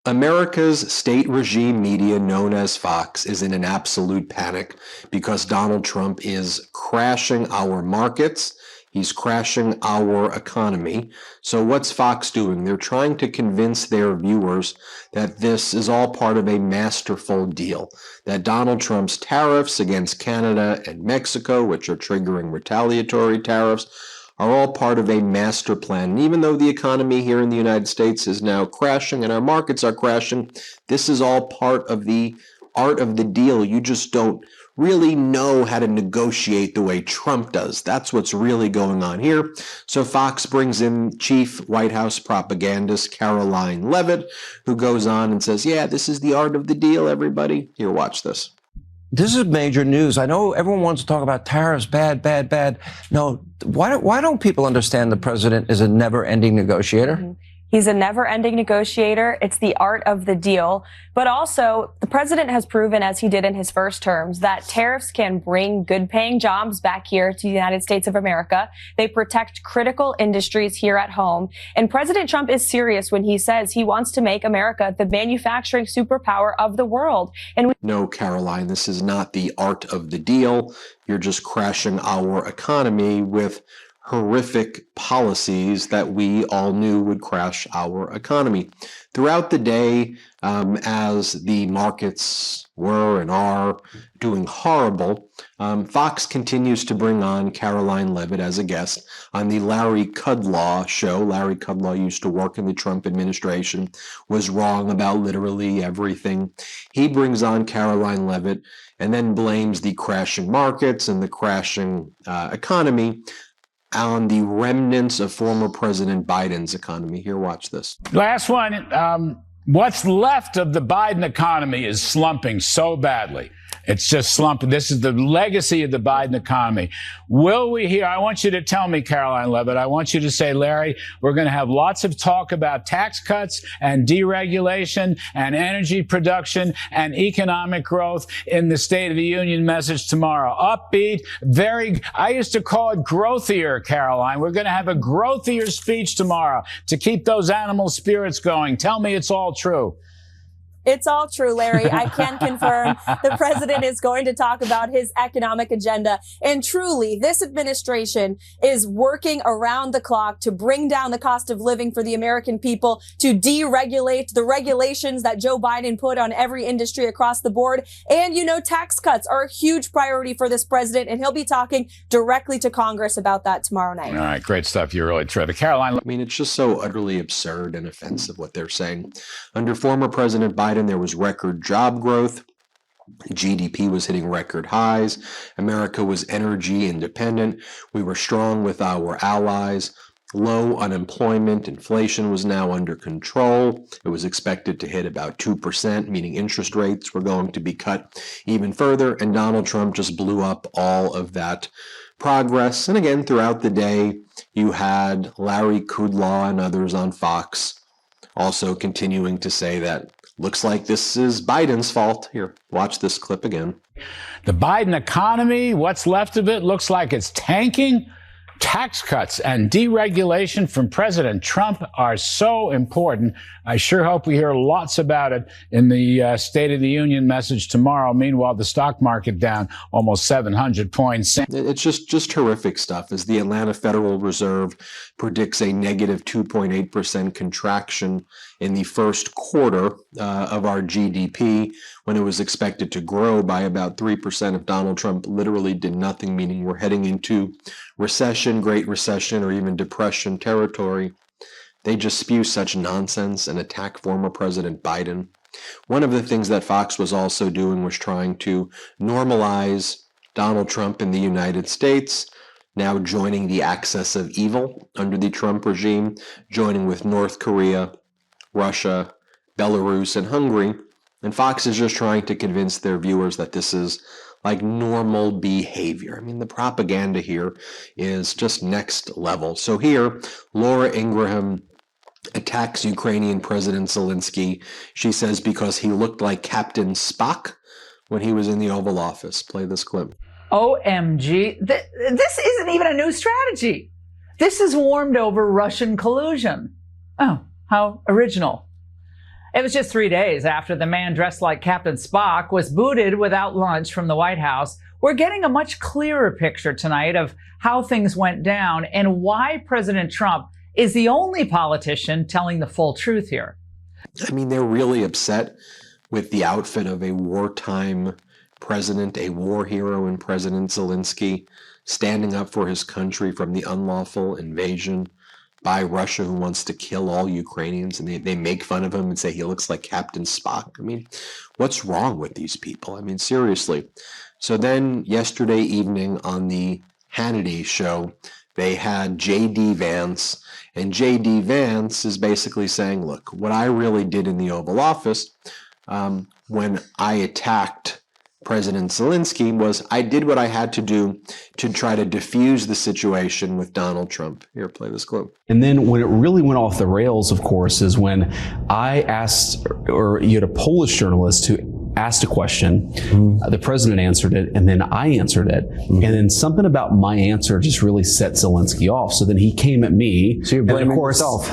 America's state regime media, known as Fox, is in an absolute panic because Donald Trump is crashing our markets. He's crashing our economy. So what's Fox doing? They're trying to convince their viewers that this is all part of a masterful deal, that Donald Trump's tariffs against Canada and Mexico, which are triggering retaliatory tariffs, are all part of a master plan. And even though the economy here in the United States is now crashing and our markets are crashing, this is all part of the art of the deal. You just don't really know how to negotiate the way Trump does. That's what's really going on here. So Fox brings in chief White House propagandist Caroline Leavitt, who goes on and says, yeah, this is the art of the deal, everybody. Here, watch this. This is major news. I know everyone wants to talk about tariffs, bad, bad, bad. No, why don't people understand the president is a never-ending negotiator? Mm-hmm. He's a never-ending negotiator. It's the art of the deal. But also, the president has proven, as he did in his first terms, that tariffs can bring good-paying jobs back here to the United States of America. They protect critical industries here at home. And President Trump is serious when he says he wants to make America the manufacturing superpower of the world. And no, Caroline, this is not the art of the deal. You're just crashing our economy with horrific policies that we all knew would crash our economy. Throughout the day, as the markets were and are doing horrible, Fox continues to bring on Caroline Leavitt as a guest on the Larry Kudlow show. Larry Kudlow used to work in the Trump administration, was wrong about literally everything. He brings on Caroline Leavitt and then blames the crashing markets and the crashing economy on the remnants of former President Biden's economy. Here, watch this. Last one. What's left of the Biden economy is slumping so badly. It's just slumping. This is the legacy of the Biden economy. Will we hear? I want you to tell me, Caroline Leavitt, I want you to say, Larry, we're going to have lots of talk about tax cuts and deregulation and energy production and economic growth in the State of the Union message tomorrow. Upbeat, I used to call it growthier, Caroline. We're going to have a growthier speech tomorrow to keep those animal spirits going. Tell me it's all true. It's all true, Larry. I can confirm the president is going to talk about his economic agenda. And truly, this administration is working around the clock to bring down the cost of living for the American people, to deregulate the regulations that Joe Biden put on every industry across the board. And, tax cuts are a huge priority for this president, and he'll be talking directly to Congress about that tomorrow night. All right, great stuff. You're really terrific. Caroline. I mean, it's just so utterly absurd and offensive what they're saying. Under former President Biden, there was record job growth. GDP was hitting record highs. America was energy independent. We were strong with our allies. Low unemployment. Inflation was now under control. It was expected to hit about 2%, meaning interest rates were going to be cut even further. And Donald Trump just blew up all of that progress. And again, throughout the day, you had Larry Kudlow and others on Fox also continuing to say that looks like this is Biden's fault. Here, watch this clip again. The Biden economy, what's left of it, looks like it's tanking. Tax cuts and deregulation from President Trump are so important. I sure hope we hear lots about it in the State of the Union message tomorrow. Meanwhile, the stock market down almost 700 points. It's just horrific stuff as the Atlanta Federal Reserve predicts a negative 2.8% contraction in the first quarter of our GDP when it was expected to grow by about 3% if Donald Trump literally did nothing, meaning we're heading into recession, Great Recession, or even depression territory. They just spew such nonsense and attack former President Biden. One of the things that Fox was also doing was trying to normalize Donald Trump in the United States, now joining the axis of evil under the Trump regime, joining with North Korea, Russia, Belarus, and Hungary. And Fox is just trying to convince their viewers that this is like normal behavior. I mean, the propaganda here is just next level. So here, Laura Ingraham attacks Ukrainian President Zelensky. She says because he looked like Captain Spock when he was in the Oval Office. Play this clip. OMG. This isn't even a new strategy. This is warmed over Russian collusion. Oh, how original. It was just 3 days after the man dressed like Captain Spock was booted without lunch from the White House. We're getting a much clearer picture tonight of how things went down and why President Trump is the only politician telling the full truth here. I mean, they're really upset with the outfit of a wartime president, a war hero in President Zelensky, standing up for his country from the unlawful invasion by Russia, who wants to kill all Ukrainians, and they make fun of him and say he looks like Captain Spock. I mean, what's wrong with these people? I mean, seriously. So then yesterday evening on the Hannity show, they had J.D. Vance, and J.D. Vance is basically saying, look, what I really did in the Oval Office when I attacked President Zelensky was I did what I had to do to try to diffuse the situation with Donald Trump. Here, play this clip. And then when it really went off the rails, of course, is when I asked, or you had a Polish journalist who asked a question, the president answered it, and then I answered it. And then something about my answer just really set Zelensky off. So then he came at me. So you're blaming yourself.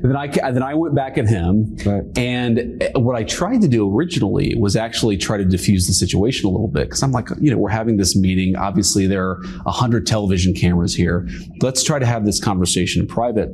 then I went back at him. Right. And what I tried to do originally was actually try to diffuse the situation a little bit. Because I'm like, we're having this meeting. Obviously, there are 100 television cameras here. Let's try to have this conversation in private.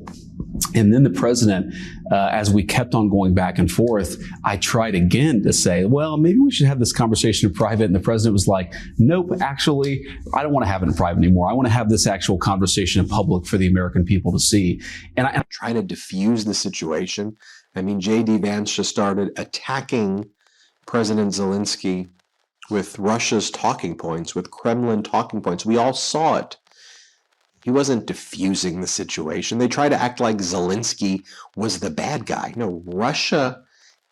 And then the president, as we kept on going back and forth, I tried again to say, well, maybe we should have this conversation in private. And the president was like, nope, actually, I don't want to have it in private anymore. I want to have this actual conversation in public for the American people to see. And I trying to diffuse the situation. I mean, J.D. Vance just started attacking President Zelensky with Russia's talking points, with Kremlin talking points. We all saw it. He wasn't diffusing the situation. They try to act like Zelensky was the bad guy. No, Russia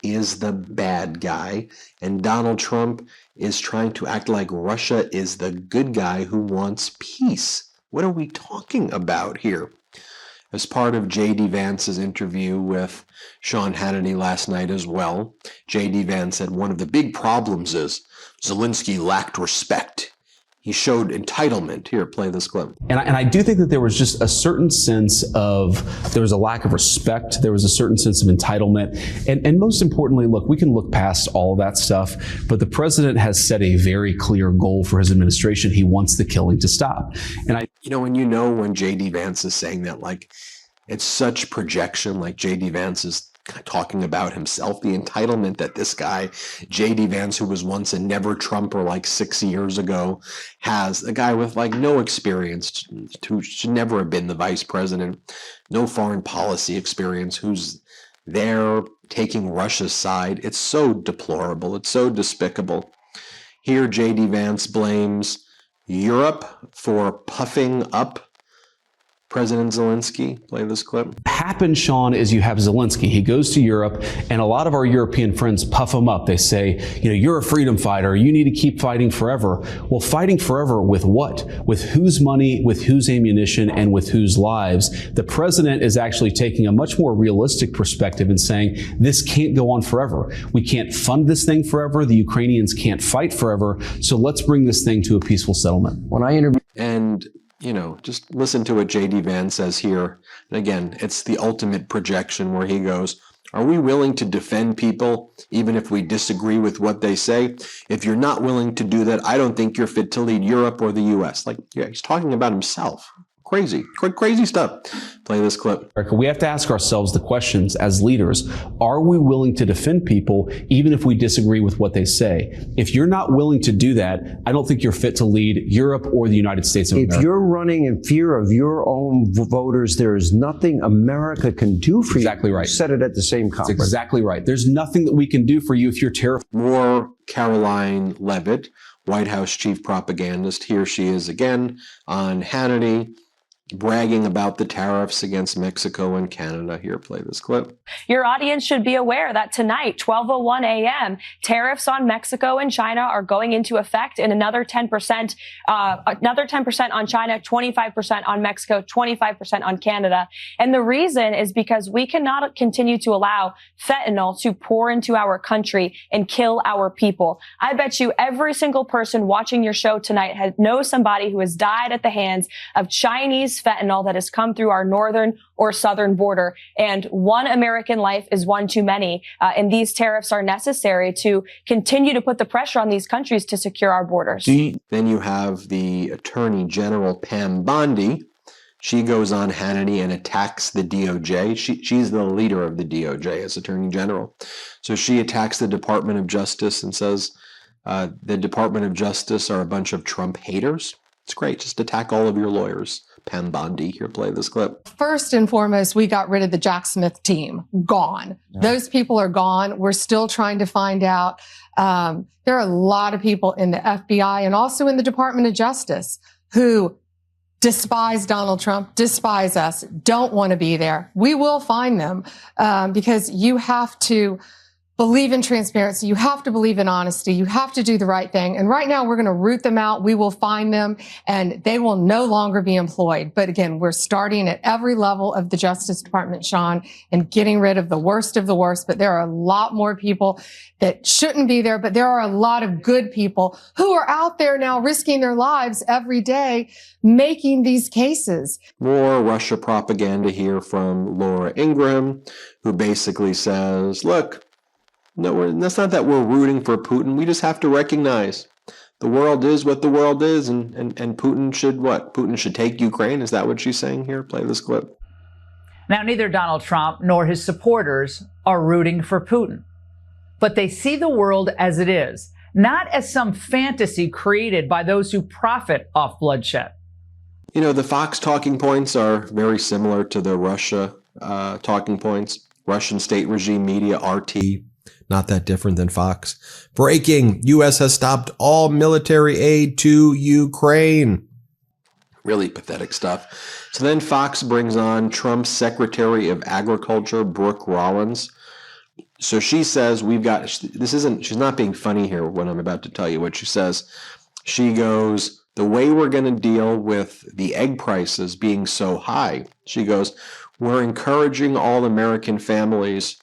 is the bad guy, and Donald Trump is trying to act like Russia is the good guy who wants peace. What are we talking about here? As part of J.D. Vance's interview with Sean Hannity last night as well, J.D. Vance said one of the big problems is Zelensky lacked respect. He showed entitlement. Here, play this clip. And I do think that there was just a certain sense of, there was a lack of respect. There was a certain sense of entitlement. And most importantly, look, we can look past all of that stuff, but the president has set a very clear goal for his administration. He wants the killing to stop. And when J.D. Vance is saying that, like, it's such projection, like J.D. Vance is talking about himself, the entitlement that this guy, J.D. Vance, who was once a never Trumper like 6 years ago, has, a guy with like no experience, who should never have been the vice president, no foreign policy experience, who's there taking Russia's side. It's so deplorable. It's so despicable. Here, J.D. Vance blames Europe for puffing up President Zelensky. Play this clip. what happens, Sean, is you have Zelensky. He goes to Europe, and a lot of our European friends puff him up. They say, you're a freedom fighter. You need to keep fighting forever. Well, fighting forever with what? With whose money, with whose ammunition, and with whose lives? The president is actually taking a much more realistic perspective and saying, this can't go on forever. We can't fund this thing forever. The Ukrainians can't fight forever. So let's bring this thing to a peaceful settlement. When I interviewed, and just listen to what J.D. Vance says here. And again, it's the ultimate projection where he goes, are we willing to defend people even if we disagree with what they say? If you're not willing to do that, I don't think you're fit to lead Europe or the U.S. He's talking about himself. Crazy stuff. Play this clip. We have to ask ourselves the questions as leaders. Are we willing to defend people even if we disagree with what they say? If you're not willing to do that, I don't think you're fit to lead Europe or the United States of America. If you're running in fear of your own voters, there is nothing America can do for you. Exactly right. You said it at the same conference. That's exactly right. There's nothing that we can do for you if you're terrified. More Caroline Leavitt, White House chief propagandist. Here she is again on Hannity, bragging about the tariffs against Mexico and Canada. Here, play this clip. Your audience should be aware that tonight, 12:01 a.m., tariffs on Mexico and China are going into effect, and another 10% on China, 25% on Mexico, 25% on Canada. And the reason is because we cannot continue to allow fentanyl to pour into our country and kill our people. I bet you every single person watching your show tonight knows somebody who has died at the hands of Chinese fentanyl that has come through our northern or southern border. And one American life is one too many. And these tariffs are necessary to continue to put the pressure on these countries to secure our borders. Then you have the Attorney General, Pam Bondi. She goes on Hannity and attacks the DOJ. She's the leader of the DOJ as Attorney General. So she attacks the Department of Justice and says the Department of Justice are a bunch of Trump haters. It's great. Just attack all of your lawyers. Pam Bondi, here, play this clip. First and foremost, we got rid of the Jack Smith team. Gone. Yeah. Those people are gone. We're still trying to find out. There are a lot of people in the FBI and also in the Department of Justice who despise Donald Trump, despise us, don't want to be there. We will find them because you have to believe in transparency. You have to believe in honesty. You have to do the right thing. And right now we're going to root them out. We will find them and they will no longer be employed. But again, we're starting at every level of the Justice Department, Sean, and getting rid of the worst of the worst. But there are a lot more people that shouldn't be there. But there are a lot of good people who are out there now risking their lives every day making these cases. More Russia propaganda here from Laura Ingraham, who basically says, look, no, that's not that we're rooting for Putin. We just have to recognize the world is what the world is, and Putin should what? Putin should take Ukraine? Is that what she's saying here? Play this clip. Now, neither Donald Trump nor his supporters are rooting for Putin, but they see the world as it is, not as some fantasy created by those who profit off bloodshed. You know, the Fox talking points are very similar to the Russia talking points. Russian state regime media, RT. Not that different than Fox. Breaking. U.S. has stopped all military aid to Ukraine. Really pathetic stuff. So then Fox brings on Trump's Secretary of Agriculture, Brooke Rollins. So she says she's not being funny here when I'm about to tell you what she says. She goes, the way we're going to deal with the egg prices being so high, she goes, we're encouraging all American families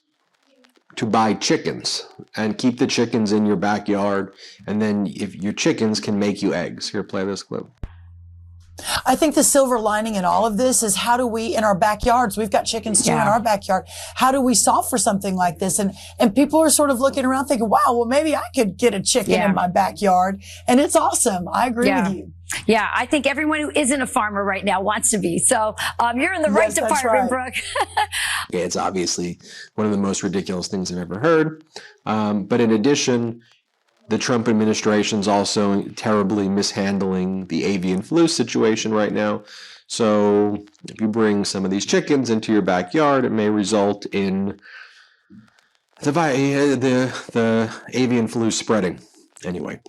to buy chickens and keep the chickens in your backyard. And then if your chickens can make you eggs. Here, play this clip. I think the silver lining in all of this is how do we, in our backyards, we've got chickens too in our backyard. How do we solve for something like this? And people are sort of looking around thinking, wow, well, maybe I could get a chicken in my backyard. And it's awesome. I agree with you. Yeah, I think everyone who isn't a farmer right now wants to be. So you're in the right department, Brooke. Yeah, it's obviously one of the most ridiculous things I've ever heard. But in addition, the Trump administration's also terribly mishandling the avian flu situation right now. So if you bring some of these chickens into your backyard, it may result in the avian flu spreading. Anyway,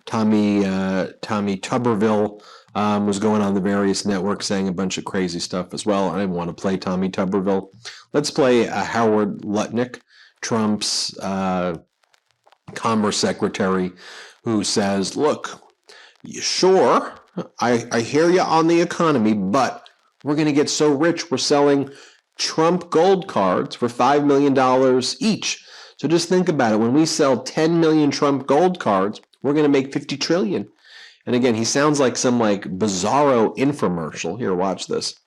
Tommy Tuberville was going on the various networks saying a bunch of crazy stuff as well. I didn't want to play Tommy Tuberville. Let's play Howard Lutnick, Trump's Commerce Secretary, who says, look, sure, I hear you on the economy, but we're going to get so rich, we're selling Trump gold cards for $5 million each. So just think about it. When we sell 10 million Trump gold cards, we're going to make 50 trillion. And again, he sounds like some bizarro infomercial. Here, watch this.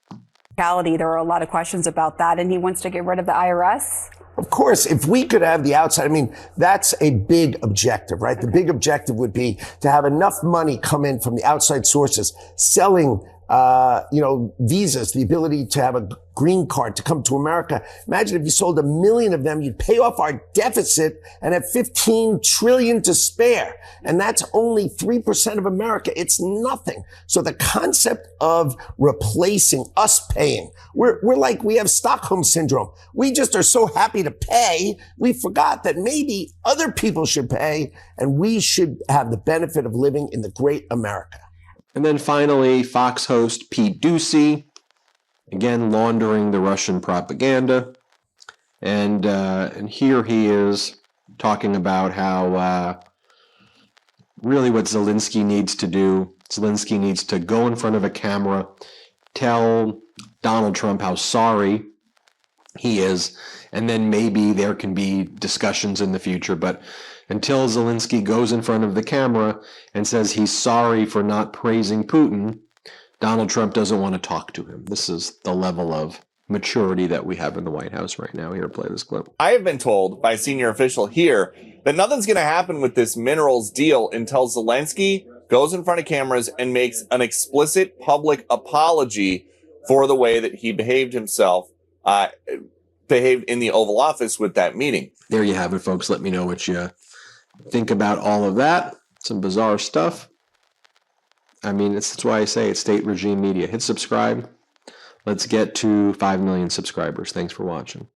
There are a lot of questions about that, and he wants to get rid of the IRS. Of course, if we could have the outside, that's a big objective, right? The big objective would be to have enough money come in from the outside sources, selling, visas, the ability to have a green card to come to America. Imagine if you sold 1 million of them, you'd pay off our deficit and have 15 trillion to spare. And that's only 3% of America. It's nothing. So the concept of replacing us paying, we're like, we have Stockholm syndrome. We just are so happy to pay. We forgot that maybe other people should pay and we should have the benefit of living in the great America. And then finally, Fox host Pete Ducey, again laundering the Russian propaganda, and here he is talking about how really what Zelensky needs to do. Zelensky needs to go in front of a camera, tell Donald Trump how sorry he is, and then maybe there can be discussions in the future. But until Zelensky goes in front of the camera and says he's sorry for not praising Putin, Donald Trump doesn't want to talk to him. This is the level of maturity that we have in the White House right now. Here, play this clip. I have been told by a senior official here that nothing's going to happen with this minerals deal until Zelensky goes in front of cameras and makes an explicit public apology for the way that he behaved himself, behaved in the Oval Office with that meeting. There you have it, folks. Let me know what you think about all of that. Some bizarre stuff. I mean, that's why I say it's state regime media. Hit subscribe. Let's get to 5 million subscribers. Thanks for watching.